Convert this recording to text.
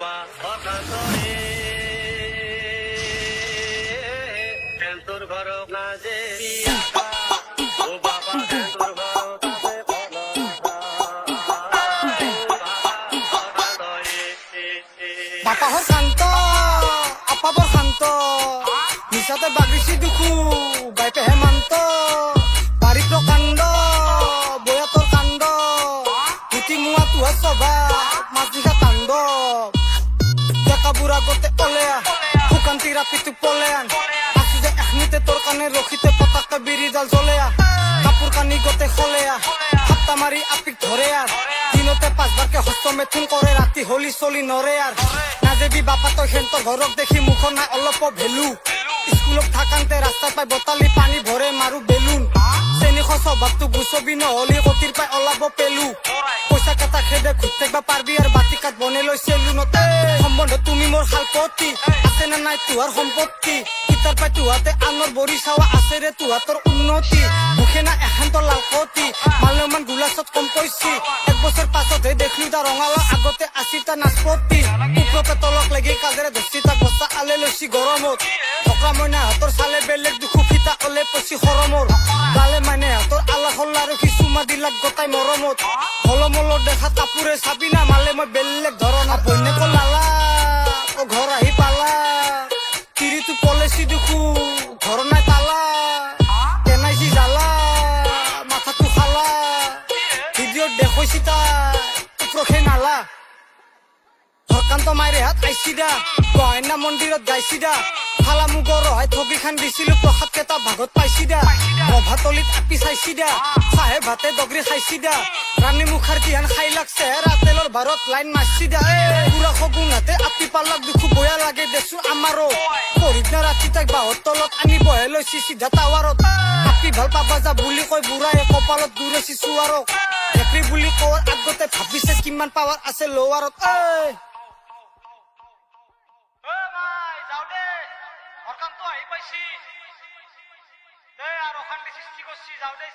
বাপা অকান্তরে তোর ঘর না যে ও বাবা তোর ঘর বাপা হর শান্ত আপা বর শান্ত নিশাতে বাগিছি দুখু বাইপে হেমান্ত বাড়ি প্রকাণ্ড বয়া তোর কাণ্ড পুতি মুয়া তুহা সভা মাছ নিশা কাণ্ড দেখা বুড়া গতে অলেয়া শুকান্তি রাপিতু পলেয়ান আছি যে এখনিতে তোর কানে রখিতে পতাকা বিড়ি জাল জ্বলেয়া কাপোৰ কানি গতে খলেয়া হাপ্তা মাৰি আপিক ধৰে আৰ দিনতে 5 বাৰকে হস্ত মেথুন কৰে ৰাতি হলি চলি নৰে আৰ নাজেবি বাপা তই সেন্তৰ ঘৰক দেখি মুখ নাই অলপ ভেলু স্কুলত থাকান্তে ৰাস্তাত পাই বতালি পানী ভৰে মাৰো বেলুন চেনি স্বভাৱটো গুচবি নহলি কটিৰ পাই ওলাব পেলু পইচা কেইটা খেদে ঘুটেকবা পাৰবি আৰু বাতি কাট বনাই লৈ চেলুনতে সম্বন্ধ তুমি মোৰ শালপতি আছে নে নাই তোহাৰ সম্পত্তি ইটাৰ পাই তোহাতে আনৰ বৰি চাৱা আছে ৰে তোহাতৰ উন্নতি মুখে না এখান্তৰ লালকতি মালমান গুলাছত কম কৈছি 1 বছৰ পাছতহে দেখলো তাৰ ৰঙালা আগতে আছিল তাৰ নাচপতি ওপৰতে তলক লাগি কাজেৰে ধচি তাক বস্তা আলে লৈছি গৰমত ঢকা মইনা হাতৰ চালে বেলেগ দুখু ফিতা অলে পছি খৰমৰ গালে মানে হাতৰ আলা খল্লা আৰু কিছুমা দিলাক গতাই মৰমত হলমলত দেখা কাপোৰে চাবি না মালে মই বেলেগ ধৰণৰ বন্যক লালা অ ঘৰ আহি পালা তিৰিটো পলেছি দুখু ঘৰ নাই তালা কেনাইছি জালা মাথাটো খালা ভিডিঅ'ত দেখুৱাইছি তাই ৰখে নালা হৰকান্ত মাইৰে হাত আইছিদা গহনা মন্দিৰত গাইছিদা ফালা মুগৰ হয় ঠগি খান দিছিলো প্ৰসাদ কেইটা ভাগত পাইছিদা ৰভাতলিত আপি চাইছিদা চাহে ভাতে দগৰি খাইছিদা ৰাণী মুখাৰ্জী হান খাই লাগ চেহেৰা তেলৰ ভাৰত লাইন মাৰছিদা পুৰা সগুন হাতে আপি পালাক দুখু বয়া লাগে দেচোন আমাৰো পঢ়িনা ৰাতি তাইক বাহৰ তলত আনি বহে লৈছি চিধা টাৱাৰত আপি ভাল পাবা যা বুলি কৈ বুঢ়াই কপালত দূৰেছি চুৱাৰক এপ্ৰি বুলি কোৱাৰ আগতে ভাবিছে কিমান পাৱাৰ আছে লোৱাৰত দে আৰ ওখান সৃষ্টি কৰছি যাও দে